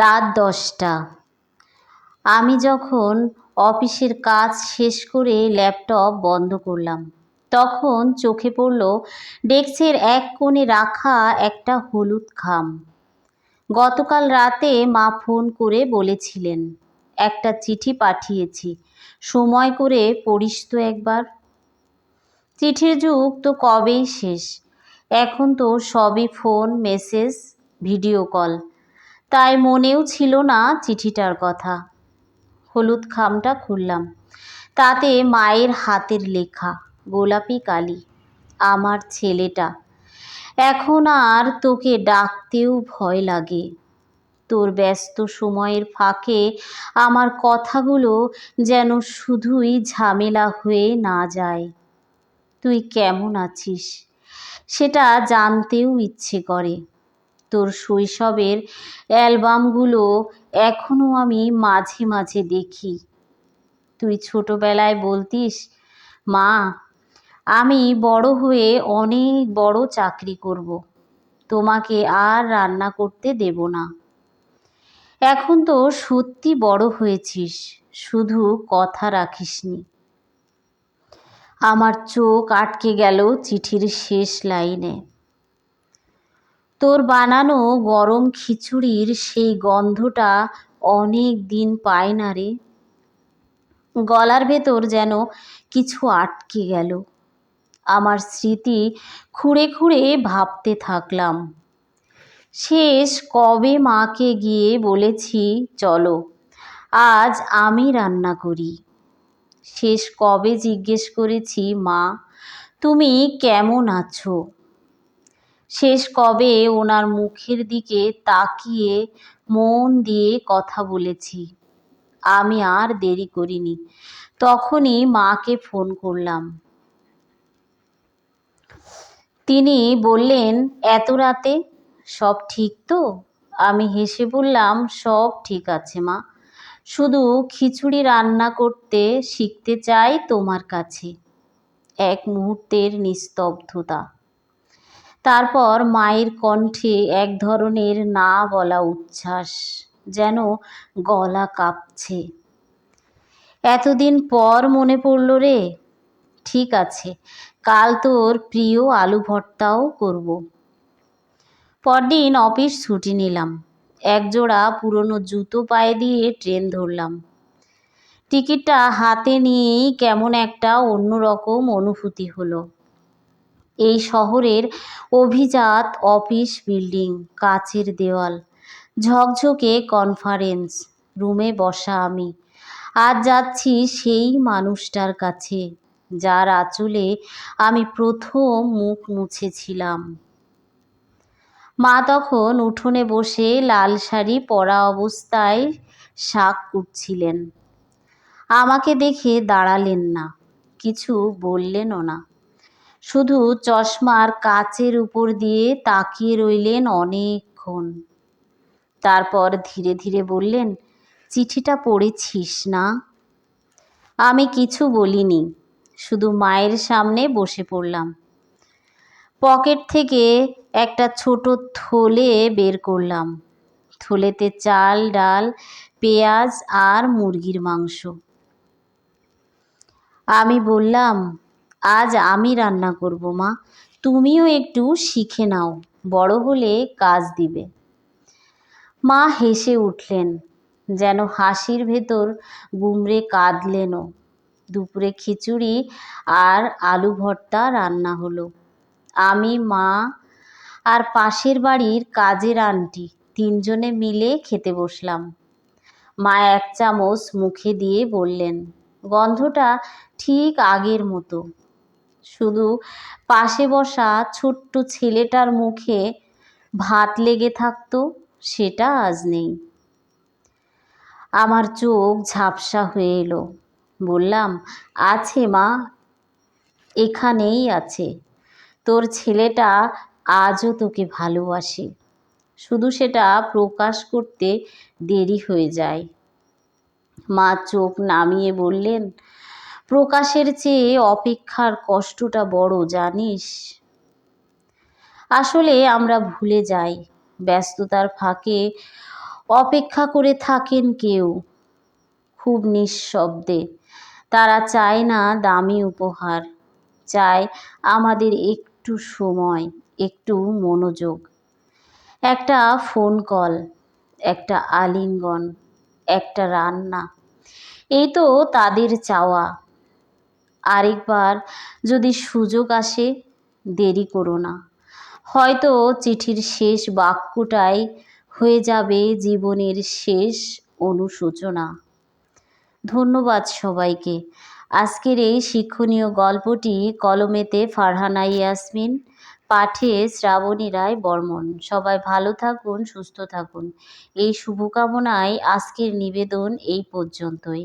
রাত 10টা। আমি যখন অফিসের কাজ শেষ করে ল্যাপটপ বন্ধ করলাম, তখন চোখে পড়ল ডেস্কের এক কোণে রাখা একটা হলুদ খাম। গতকাল রাতে মা ফোন করে বলেছিলেন একটা চিঠি পাঠিয়েছি, সময় করে পড়িস তো একবার। চিঠির যুগ তো কবেই শেষ, এখন তো সবই ফোন, মেসেজ, ভিডিও কল। তাই মনেও ছিল না চিঠিটার কথা। হলুদ খামটা খুললাম, তাতে মায়ের হাতের লেখা গোলাপি কালি। আমার ছেলেটা, এখন আর তোকে ডাকতেও ভয় লাগে। তোর ব্যস্ত সময়ের ফাঁকে আমার কথাগুলো যেন শুধুই ঝামেলা হয়ে না যায়। তুই কেমন আছিস সেটা জানতেও ইচ্ছে করে। তোর শৈশবের অ্যালবামগুলো এখনো আমি মাঝে মাঝে দেখি। তুই ছোটবেলায় বলতিস, মা আমি বড় হয়ে অনেক বড় চাকরি করব, তোমাকে আর রান্না করতে দেব না। এখন তো সত্যি বড় হয়েছিস, শুধু কথা রাখিসনি। আমার চোখ আটকে গেল চিঠির শেষ লাইনে। তোর বানানো গরম খিচুড়ির সেই গন্ধটা অনেক দিন পাই না রে। গলার ভেতর যেন কিছু আটকে গেল। আমার স্মৃতি খুঁড়ে খুঁড়ে ভাবতে থাকলাম, শেষ কবে মাকে গিয়ে বলেছি চলো আজ আমি রান্না করি। শেষ কবে জিজ্ঞেস করেছি, মা তুমি কেমন আছো। শেষ কবে ওনার মুখের দিকে তাকিয়ে মন দিয়ে কথা বলেছি। আমি আর দেরি করিনি, তখনই মাকে ফোন করলাম। তিনি বললেন, এত রাতে সব ঠিক তো? আমি হেসে বললাম, সব ঠিক আছে মা, শুধু খিচুড়ি রান্না করতে শিখতে চাই তোমার কাছে। এক মুহূর্তের নিস্তব্ধতা, তারপর মায়ের কণ্ঠে এক ধরনের না বলা উচ্ছ্বাস, যেন গলা কাঁপছে। এতদিন পর মনে পড়ল রে। ঠিক আছে, কাল তোর প্রিয় আলু ভর্তাও করব। পরদিন অফিস ছুটি নিলাম। একজোড়া পুরনো জুতো পায়ে দিয়ে ট্রেন ধরলাম। টিকিটটা হাতে নিয়েই কেমন একটা অন্যরকম অনুভূতি হলো। এই শহরের অভিজাত অফিস বিল্ডিং, কাচের দেওয়াল, ঝকঝকে কনফারেন্স রুমে বসা আমি আজ যাচ্ছি সেই মানুষটার কাছে, যার আঁচলে আমি প্রথম মুখ মুছেছিলাম। মা তখন উঠোনে বসে লাল শাড়ি পরা অবস্থায় শাক কুটছিলেন। আমাকে দেখে দাঁড়ালেন না, কিছু বললেনও না, শুধু চশমার কাচের উপর দিয়ে তাকিয়ে রইলেন অনেকক্ষণ। তারপর ধীরে ধীরে বললেন, চিঠিটা পড়েছিস না? আমি কিছু বলিনি, শুধু মায়ের সামনে বসে পড়লাম। পকেট থেকে একটা ছোট থলে বের করলাম। থলেতে চাল, ডাল, পেঁয়াজ আর মুরগির মাংস। আমি বললাম, আজ আমি রান্না করব মা, তুমিও একটু শিখে নাও, বড় হলে কাজ দিবে। মা হেসে উঠলেন, যেন হাসির ভেতর গুমরে কাঁদলেনও। দুপুরে খিচুড়ি আর আলু ভর্তা রান্না হলো। আমি, মা আর পাশের বাড়ির কাজের আন্টি তিনজনে মিলে খেতে বসলাম। মা এক চামচ মুখে দিয়ে বললেন, গন্ধটা ঠিক আগের মতো, শুধু পাশে বসা ছোট্ট ছেলেটার মুখে ভাত লেগে থাকতো, সেটা আজ নেই। আমার চোখ ঝাপসা হয়ে এলো। বললাম, আছে মা, এখানেই আছে। তোর ছেলেটা আজও তোকে ভালোবাসে, শুধু সেটা প্রকাশ করতে দেরি হয়ে যায়। মা চোখ নামিয়ে বললেন, প্রকাশের চেয়ে অপেক্ষার কষ্টটা বড় জানিস। আসলে আমরা ভুলে যাই, ব্যস্ততার ফাঁকে অপেক্ষা করে থাকেন কেউ খুব নিঃশব্দে। তারা চায় না দামি উপহার, চায় আমাদের একটু সময়, একটু মনোযোগ, একটা ফোন কল, একটা আলিঙ্গন, একটা রান্না। এই তো তাদের চাওয়া। আরেকবার যদি সুযোগ আসে, দেরি করো না। হয়তো চিঠির শেষ বাক্যটাই হয়ে যাবে জীবনের শেষ অনুশোচনা। ধন্যবাদ সবাইকে। আজকের এই শিক্ষণীয় গল্পটি কলমেতে ফারহানা ইয়াসমিন, পাঠে শ্রাবণী রায় বর্মন। সবাই ভালো থাকুন, সুস্থ থাকুন, এই শুভকামনায় আজকের নিবেদন এই পর্যন্তই।